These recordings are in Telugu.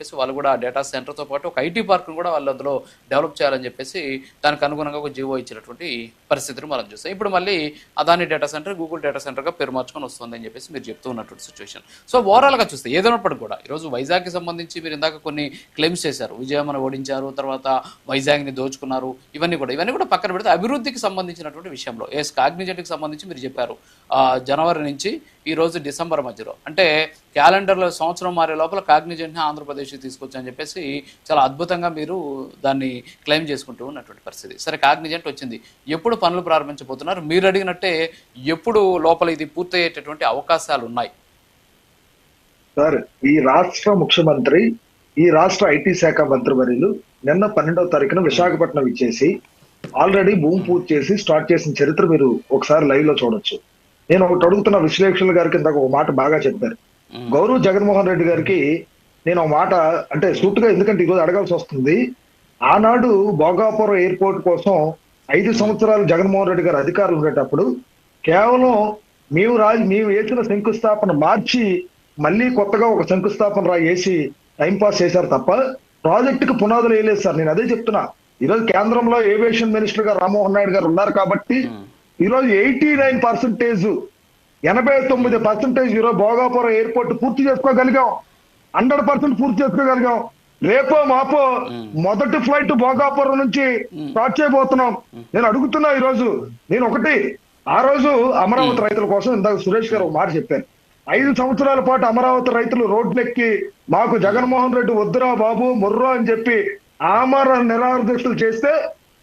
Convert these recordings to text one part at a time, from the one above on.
చెప్పేసి వాళ్ళు కూడా డేటా సెంటర్తో పాటు ఒక ఐటీ పార్క్ను కూడా వాళ్ళు అందులో డెవలప్ చేయాలని చెప్పేసి దానికి అనుగుణంగా ఒక జీవో ఇచ్చినటువంటి పరిస్థితిని మనం చూస్తాం. ఇప్పుడు మళ్ళీ Adani data center Google data సెంటర్గా పేరు మార్చుకొని వస్తుంది అని చెప్పేసి మీరు చెప్తూ ఉన్నటువంటి సిచ్యువేషన్. సో ఓవరాల్గా చూస్తే ఏదైనప్పటికీ కూడా ఈరోజు వైజాగ్కి సంబంధించి మీరు ఇందాక కొన్ని క్లెయిమ్స్ చేశారు, విజయమ్మను ఓడించారు, తర్వాత వైజాగ్ని దోచుకున్నారు, ఇవన్నీ కూడా పక్కన పెడితే అభివృద్ధికి సంబంధించినటువంటి విషయంలో కాగ్నిజెంట్కి సంబంధించి మీరు చెప్పారు జనవరి నుంచి ఈ రోజు డిసెంబర్ మధ్యలో అంటే క్యాలెండర్లో సంవత్సరం మారే లోపల కాగ్నిజెంట్ని ఆంధ్రప్రదేశ్కి తీసుకొచ్చని చెప్పేసి చాలా అద్భుతంగా మీరు దాన్ని క్లెయిమ్ చేసుకుంటూ ఉన్నటువంటి పరిస్థితి. సరే, కాగ్నిజెంట్ వచ్చింది, ఎప్పుడు పనులు ప్రారంభించబోతున్నారు? మీరు అడిగినట్టే ఎప్పుడు లోపల ఇది పూర్తయ్యేటటువంటి అవకాశాలు ఉన్నాయి? సార్, ఈ రాష్ట్ర ముఖ్యమంత్రి, ఈ రాష్ట్ర ఐటీ శాఖ మంత్రివర్యులు నిన్న 12వ తారీఖున విశాఖపట్నం ఇచ్చేసి ఆల్రెడీ భూమి పూర్తి చేసి స్టార్ట్ చేసిన చరిత్ర మీరు ఒకసారి లైవ్ లో చూడొచ్చు. నేను ఒకటి అడుగుతున్న విశ్లేషకుల గారికి ఇందాక ఒక మాట బాగా చెప్పారు. గౌరవ్ జగన్మోహన్ రెడ్డి గారికి నేను ఒక మాట అంటే సూటుగా, ఎందుకంటే ఈరోజు అడగాల్సి వస్తుంది. ఆనాడు భోగాపురం ఎయిర్పోర్ట్ కోసం 5 సంవత్సరాలు జగన్మోహన్ రెడ్డి గారు అధికారులు ఉండేటప్పుడు కేవలం మేము వేసిన శంకుస్థాపన మార్చి మళ్ళీ కొత్తగా ఒక శంకుస్థాపన వేసి టైంపాస్ చేశారు తప్ప ప్రాజెక్టుకి పునాదులు వేయలేదు సార్. నేను అదే చెప్తున్నా. ఈరోజు కేంద్రంలో ఏవియేషన్ మినిస్టర్ గా రామ్మోహన్ నాయుడు గారు ఉన్నారు కాబట్టి ఈరోజు 89%, 89% ఈరోజు భోగాపురం ఎయిర్పోర్ట్ పూర్తి చేసుకోగలిగాం. 100% పూర్తి చేసుకోగలిగాం. రేపో మాపో మొదటి ఫ్లైట్ భోగాపురం నుంచి స్టార్ట్ చేయబోతున్నాం. నేను అడుగుతున్నా ఈరోజు, నేను ఒకటి, ఆ రోజు అమరావతి రైతుల కోసం ఇందాక సురేష్ గారు ఒక మాట చెప్పారు. 5 సంవత్సరాల పాటు అమరావతి రైతులు రోడ్లెక్కి మాకు జగన్మోహన్ రెడ్డి వద్దురా బాబు మొర్రో అని చెప్పి ఆమర నిరాదీక్షలు చేస్తే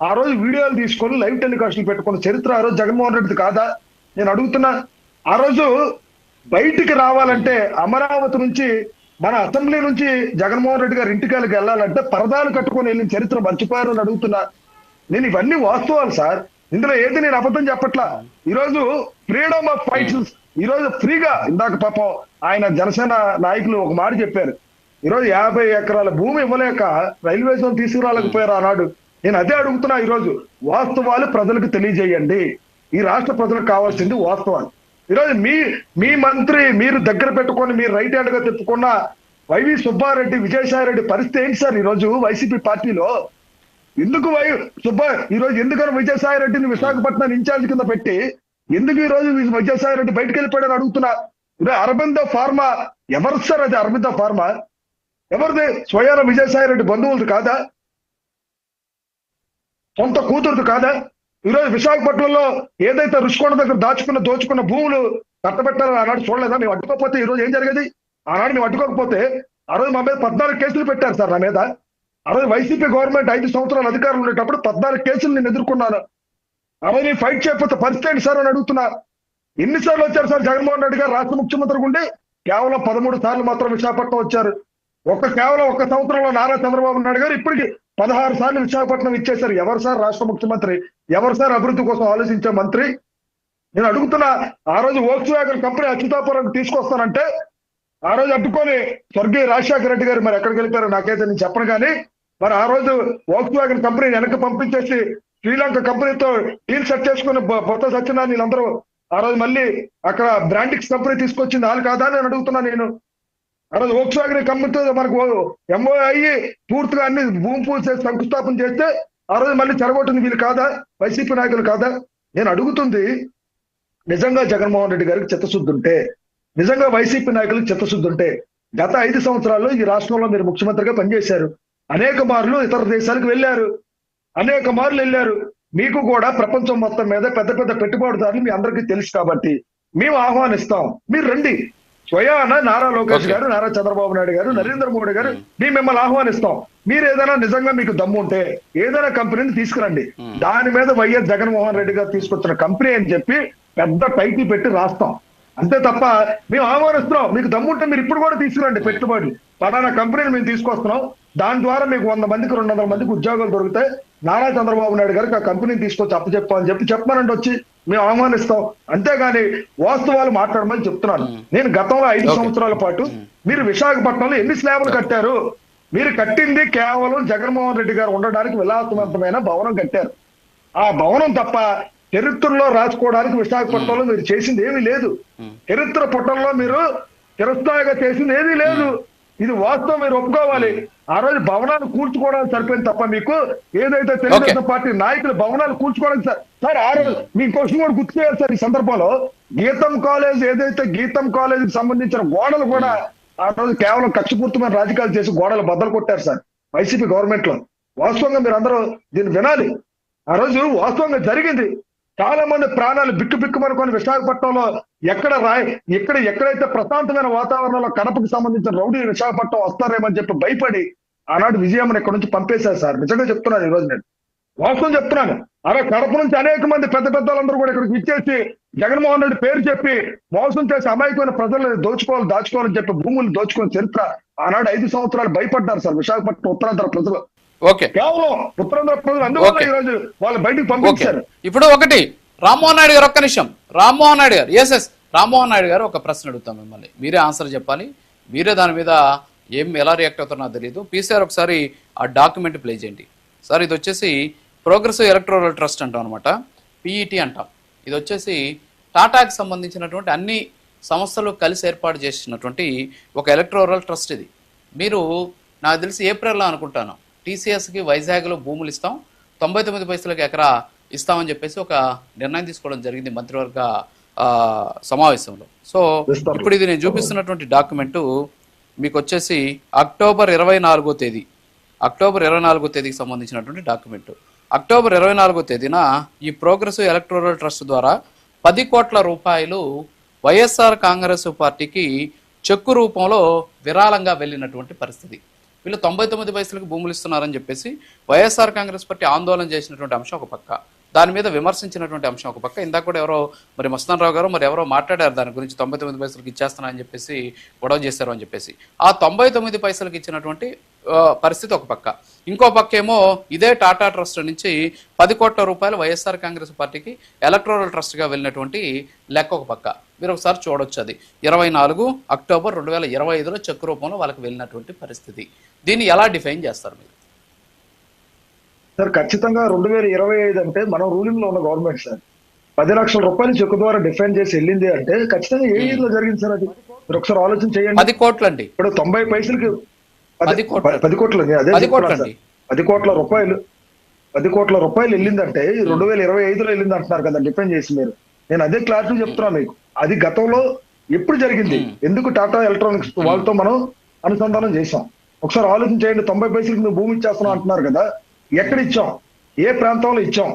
ఆ రోజు వీడియోలు తీసుకొని లైవ్ టెలికాస్ట్లు పెట్టుకున్న చరిత్ర ఆ రోజు జగన్మోహన్ రెడ్డి కాదా? నేను అడుగుతున్నా. ఆ రోజు బయటికి రావాలంటే అమరావతి నుంచి మన అసెంబ్లీ నుంచి జగన్మోహన్ రెడ్డి గారు ఇంటికాలకి వెళ్ళాలంటే పరదాలు కట్టుకొని వెళ్ళిన చరిత్ర మర్చిపోయారు అని అడుగుతున్నా. నేను ఇవన్నీ వాస్తవాలు సార్, ఇందులో ఏది నేను అబద్ధం చెప్పట్లా. ఈరోజు ఫ్రీడమ్ ఆఫ్ ఫైట్స్ ఈరోజు ఫ్రీగా, ఇందాక పాపం ఆయన జనసేన నాయకులు ఒక మాట చెప్పారు. ఈరోజు 50 ఎకరాల భూమి ఇవ్వలేక రైల్వే జోన్ తీసుకురాలేకపోయారు ఆనాడు. నేను అదే అడుగుతున్నా. ఈరోజు వాస్తవాలు ప్రజలకు తెలియజేయండి. ఈ రాష్ట్ర ప్రజలకు కావాల్సింది వాస్తవాలు. ఈరోజు మీ మంత్రి మీరు దగ్గర పెట్టుకొని మీరు రైట్ హ్యాండ్ గా తెప్పుకున్న వైవి సుబ్బారెడ్డి, విజయసాయి రెడ్డి పరిస్థితి ఏంటి సార్? ఈరోజు వైసీపీ పార్టీలో ఎందుకు ఈరోజు ఎందుకని విజయసాయి రెడ్డిని విశాఖపట్నం ఇన్ఛార్జ్ కింద పెట్టి ఎందుకు ఈ రోజు విజయసాయి రెడ్డి బయటకు వెళ్ళిపోయాడని అడుగుతున్నా. ఈరోజు అరబిందో ఫార్మా ఎవరు సార్? అది అరబిందో ఫార్మా ఎవరిది? స్వయాన విజయసాయి రెడ్డి బంధువులది కాదా? సొంత కూతురుది కాదా? ఈరోజు విశాఖపట్నంలో ఏదైతే రుషికొండ దగ్గర దోచుకున్న భూములు కట్టబెట్టారని ఆనాడు చూడలేదా? మేము అడ్డుకోకపోతే ఈరోజు ఏం జరిగేది? ఆనాడు మేము అడ్డుకోకపోతే ఆ రోజు మా మీద 14 కేసులు పెట్టారు సార్ నా మీద. ఆ రోజు వైసీపీ గవర్నమెంట్ 5 సంవత్సరాలు అధికారులు ఉండేటప్పుడు 14 కేసులు నేను ఎదుర్కొన్నాను. ఆ రోజు నేను ఫైట్ చేయకపోతే పరిస్థితి ఏంటి సార్ అని అడుగుతున్నా. ఎన్నిసార్లు వచ్చారు సార్ జగన్మోహన్ రెడ్డి గారు రాష్ట్ర ముఖ్యమంత్రి ఉండి? కేవలం 13 సార్లు మాత్రం విశాఖపట్నం వచ్చారు. కేవలం 1 సంవత్సరంలో నారా చంద్రబాబు నాయుడు గారు ఇప్పటికి 16 సార్లు విశాఖపట్నం ఇచ్చేశారు. ఎవరు సార్ రాష్ట్ర ముఖ్యమంత్రి? ఎవరు సార్ అభివృద్ధి కోసం ఆలోచించే మంత్రి? నేను అడుగుతున్నా. ఆ రోజు వోక్స్వ్యాగన్ కంపెనీ అచ్యుతాపురం తీసుకొస్తానంటే ఆ రోజు అడ్డుకొని స్వర్గీయ రాజశేఖర రెడ్డి గారు మరి ఎక్కడికి వెళ్ళిపోయారో నాకైతే నేను చెప్పను కానీ మరి ఆ రోజు వోక్స్వ్యాగన్ కంపెనీ వెనక్కి పంపించేసి శ్రీలంక కంపెనీతో డీల్ సెట్ చేసుకుని బొత్స సత్యనారాయణ వీళ్ళందరూ ఆ రోజు మళ్ళీ అక్కడ బ్రాండిక్స్ కంపెనీ తీసుకొచ్చింది వాళ్ళు కాదా అని అడుగుతున్నా నేను. ఆ రోజు వోక్స్వ్యాగన్ కంపెనీతో మనకు ఎంఓ అయ్యి పూర్తిగా అన్ని భూమి పూజ చేసి శంకుస్థాపన చేస్తే ఆ రోజు మళ్ళీ చెరగొట్టింది వీళ్ళు కాదా? వైసీపీ నాయకులు కాదా? నేను అడుగుతుంది, నిజంగా జగన్మోహన్ రెడ్డి గారికి చిత్తశుద్ధి ఉంటే, నిజంగా వైసీపీ నాయకులకు చిత్తశుద్ధి ఉంటే గత 5 సంవత్సరాల్లో ఈ రాష్ట్రంలో మీరు ముఖ్యమంత్రిగా పనిచేశారు. అనేక మార్లు ఇతర దేశాలకు వెళ్ళారు, అనేక మార్లు వెళ్ళారు. మీకు కూడా ప్రపంచం మొత్తం మీద పెద్ద పెద్ద పెట్టుబడిదారులు మీ అందరికీ తెలుసు కాబట్టి మేము ఆహ్వానిస్తాం, మీరు రండి. స్వయాన నారా లోకేష్ గారు, నారా చంద్రబాబు నాయుడు గారు, నరేంద్ర మోడీ గారు మేము మిమ్మల్ని ఆహ్వానిస్తాం. మీరు ఏదైనా నిజంగా మీకు దమ్ము ఉంటే ఏదైనా కంపెనీని తీసుకురండి. దాని మీద వైఎస్ జగన్మోహన్ రెడ్డి గారు తీసుకొచ్చిన కంపెనీ అని చెప్పి పెద్ద టైటిల్ పెట్టి రాస్తాం. అంతే తప్ప మేము ఆహ్వానిస్తున్నాం, మీకు దమ్ముంటే మీరు ఇప్పుడు కూడా తీసుకురండి పెట్టుబడి, పలానా కంపెనీని మేము తీసుకొస్తున్నాం, దాని ద్వారా మీకు 100 మందికి 200 మందికి ఉద్యోగాలు దొరుకుతాయి, నారా చంద్రబాబు నాయుడు గారికి ఆ కంపెనీని తీసుకొచ్చి అప్పచెప్పాలని చెప్పి చెప్పమనండి, వచ్చి మేము ఆహ్వానిస్తాం. అంతేగాని వాస్తవాలు మాట్లాడమని చెప్తున్నాను. నేను గతంలో 5 సంవత్సరాల పాటు మీరు విశాఖపట్నంలో ఎన్ని స్లాబులు కట్టారు? మీరు కట్టింది కేవలం జగన్మోహన్ రెడ్డి గారు ఉండడానికి విలాసవంతమైన భవనం కట్టారు. ఆ భవనం తప్ప చరిత్రలో రాసుకోవడానికి విశాఖపట్నంలో మీరు చేసింది ఏమీ లేదు. చరిత్ర పుటంలో మీరు చిరస్థాయిగా చేసింది ఏమీ లేదు. ఇది వాస్తవం, మీరు ఒప్పుకోవాలి. ఆ రోజు భవనాలు కూల్చుకోవడానికి సరిపోయింది తప్ప మీకు ఏదైతే తెలుగుదేశం పార్టీ నాయకులు భవనాలు కూల్చుకోవడానికి సార్ ఆ రోజు మీ క్వశ్చన్ కూడా గుర్తు చేయాలి సార్. ఈ సందర్భంలో గీతం కాలేజ్ ఏదైతే గీతం కాలేజ్ కి సంబంధించిన గోడలు కూడా ఆ రోజు కేవలం కక్షపూర్తమైన రాజకీయాలు చేసి గోడలు బద్దలు కొట్టారు సార్ వైసీపీ గవర్నమెంట్ లో. వాస్తవంగా మీరు అందరూ దీన్ని వినాలి. ఆ రోజు వాస్తవంగా జరిగింది. చాలా మంది ప్రాణాలు బిక్కుమనుకొని విశాఖపట్నంలో ఎక్కడైతే ప్రశాంతమైన వాతావరణంలో కడపకు సంబంధించిన రౌడీ విశాఖపట్నం వస్తారేమని చెప్పి భయపడి ఆనాడు విజయమ్మని ఇక్కడ నుంచి పంపేశారు సార్. నిజంగా చెప్తున్నాను, ఈ రోజు నేను వాస్తవం చెప్తున్నాను. అరే కడప నుంచి అనేక మంది పెద్ద పెద్దలందరూ కూడా ఇక్కడికి ఇచ్చేసి జగన్మోహన్ రెడ్డి పేరు చెప్పి మోసం చేసి అమాయకమైన ప్రజలను దాచుకోవాలని చెప్పి భూములు దోచుకునే చరిత్ర ఆనాడు 5 సంవత్సరాలు భయపడ్డారు సార్ విశాఖపట్నం ఉత్తరాంధ్ర ప్రజలు. కేవలం ఉత్తరాంధ్ర ప్రజలు అందువల్ల ఈ రోజు వాళ్ళు బయటకు పంపించారు. ఇప్పుడు ఒకటి రామ్మోహన్ నాయుడు గారు, ఒక్క నిమిషం. రామ్మోహన్ నాయుడు గారు, ఎస్ రామ్మోహన్ నాయుడు గారు ఒక ప్రశ్న అడుగుతాం మిమ్మల్ని, మీరే ఆన్సర్ చెప్పాలి. మీరే దాని మీద ఎలా రియాక్ట్ అవుతారో నాకు తెలియదు. పీసీఆర్ ఒకసారి ఆ డాక్యుమెంట్ ప్లే చేయండి సార్. ఇది వచ్చేసి ప్రోగ్రెసివ్ ఎలక్టోరల్ ట్రస్ట్ అంటాం అనమాట, పిఈటి అంటాం. ఇది వచ్చేసి టాటాకి సంబంధించినటువంటి అన్ని సంస్థలు కలిసి ఏర్పాటు చేసినటువంటి ఒక ఎలక్టోరల్ ట్రస్ట్. ఇది మీరు నాకు తెలిసి ఏప్రిల్లో అనుకుంటాను టీసీఎస్కి వైజాగ్లో భూములు ఇస్తాం, 99 పైసలకు ఎకరా ఇస్తామని చెప్పేసి ఒక నిర్ణయం తీసుకోవడం జరిగింది మంత్రివర్గ సమావేశంలో. సో ఇప్పుడు ఇది నేను చూపిస్తున్నటువంటి డాక్యుమెంటు మీకు వచ్చేసి అక్టోబర్ 24వ తేదీకి సంబంధించినటువంటి డాక్యుమెంటు. అక్టోబర్ 24వ తేదీన ఈ ప్రోగ్రెసివ్ ఎలక్టోరల్ ట్రస్ట్ ద్వారా 10 కోట్ల రూపాయలు వైఎస్ఆర్ కాంగ్రెస్ పార్టీకి చెక్కు రూపంలో విరాళంగా వెళ్ళినటువంటి పరిస్థితి. వీళ్ళు 99 పైసలకు భూములు ఇస్తున్నారని చెప్పేసి వైఎస్ఆర్ కాంగ్రెస్ పార్టీ ఆందోళన చేసినటువంటి అంశం ఒక పక్క, దాని మీద విమర్శించినటువంటి అంశం ఒక పక్క. ఇందాక కూడా ఎవరో మరి మస్తాన్ రావు గారు ఎవరో మాట్లాడారు దాని గురించి, 99 పైసలకు ఇచ్చేస్తున్నారని చెప్పేసి గొడవ చేశారు అని చెప్పేసి. ఆ 99 పైసలకు ఇచ్చినటువంటి పరిస్థితి ఒక పక్క. ఇంకో పక్క ఏమో ఇదే టాటా ట్రస్ట్ నుంచి 10 కోట్ల రూపాయలు వైఎస్ఆర్ కాంగ్రెస్ పార్టీకి ఎలక్టోరల్ ట్రస్ట్గా వెళ్ళినటువంటి లెక్క ఒక పక్క. మీరు ఒకసారి చూడొచ్చు. అది 24 అక్టోబర్ 2025లో చెక్ రూపంలో వాళ్ళకి వెళ్ళినటువంటి పరిస్థితి. దీన్ని ఎలా డిఫైన్ చేస్తారు మీరు? సార్ ఖచ్చితంగా 2025 అంటే మనం రూలింగ్ లో ఉన్న గవర్నమెంట్ సార్ 10 లక్షల రూపాయలు చెక్కు ద్వారా డిఫైన్ చేసి వెళ్ళింది అంటే ఖచ్చితంగా ఏ ఇయర్ లో జరిగింది సార్? అది మీరు ఒకసారి ఆలోచన చేయండి. 10 కోట్లు అండి. ఇప్పుడు 90 పైసలకి 10 కోట్లు అదే 10 కోట్ల రూపాయలు వెళ్ళిందంటే 2025లో వెళ్ళింది అంటున్నారు కదా డిఫైన్ చేసి. మీరు నేను అదే క్లారిటీ చెప్తున్నా మీకు. అది గతంలో ఎప్పుడు జరిగింది, ఎందుకు టాటా ఎలక్ట్రానిక్స్ వాళ్ళతో మనం అనుసంధానం చేశాం? ఒకసారి ఆలోచన చేయండి. 90 పైసలకి మేము భూమి ఇచ్చేస్తున్నాం అంటున్నారు కదా, ఎక్కడ ఇచ్చాం, ఏ ప్రాంతంలో ఇచ్చాం,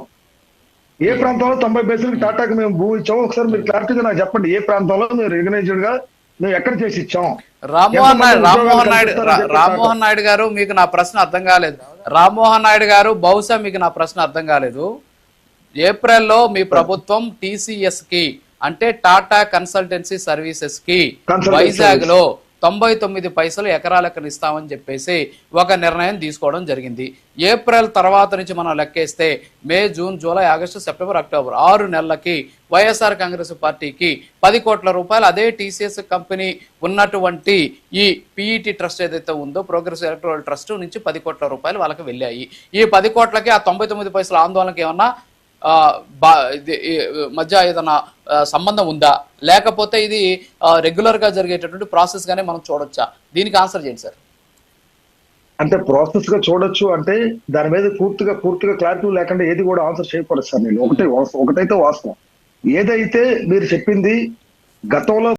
ఏ ప్రాంతంలో 90 పైసలకి టాటాకి మేము భూమి ఇచ్చాము? ఒకసారి మీరు క్లారిటీగా నాకు చెప్పండి. ఏ ప్రాంతంలో మీరు రికగ్నైజ్డ్ గా మేము ఎక్కడ చేసి ఇచ్చాం? రామ్మోహన్ నాయుడు గారు, మీకు నా ప్రశ్న అర్థం కాలేదు. రామ్మోహన్ నాయుడు గారు, బహుశా మీకు నా ప్రశ్న అర్థం కాలేదు. ఏప్రిల్లో మీ ప్రభుత్వం టీసీఎస్ కి అంటే టాటా కన్సల్టెన్సీ సర్వీసెస్ కి వైజాగ్ లో 99 పైసలు ఎకరాలకు ఇస్తామని చెప్పేసి ఒక నిర్ణయం తీసుకోవడం జరిగింది. ఏప్రిల్ తర్వాత నుంచి మనం లెక్కేస్తే May, June, July, August, September, October 6 నెలలకి వైఎస్ఆర్ కాంగ్రెస్ పార్టీకి 10 కోట్ల రూపాయలు అదే టీసీఎస్ కంపెనీ ఉన్నటువంటి ఈ పిఈటి ట్రస్ట్ ఏదైతే ఉందో ప్రోగ్రెసివ్ ఎలక్టోరల్ ట్రస్ట్ నుంచి 10 కోట్ల రూపాయలు వాళ్ళకి వెళ్ళాయి. ఈ 10 కోట్లకి ఆ 99 పైసల ఆందోళనకి ఏమన్నా మధ్య ఏదైనా సంబంధం ఉందా, లేకపోతే ఇది రెగ్యులర్ గా జరిగేటటువంటి ప్రాసెస్ గానే మనం చూడొచ్చా? దీనికి ఆన్సర్ చేయండి సార్. అంటే ప్రాసెస్ గా చూడొచ్చు అంటే దాని మీద పూర్తిగా క్లారిటీ లేకుండా ఏది కూడా ఆన్సర్ చేయకూడదు సార్. నేను ఒకటైతే వాస్తవం, ఏదైతే మీరు చెప్పింది గతంలో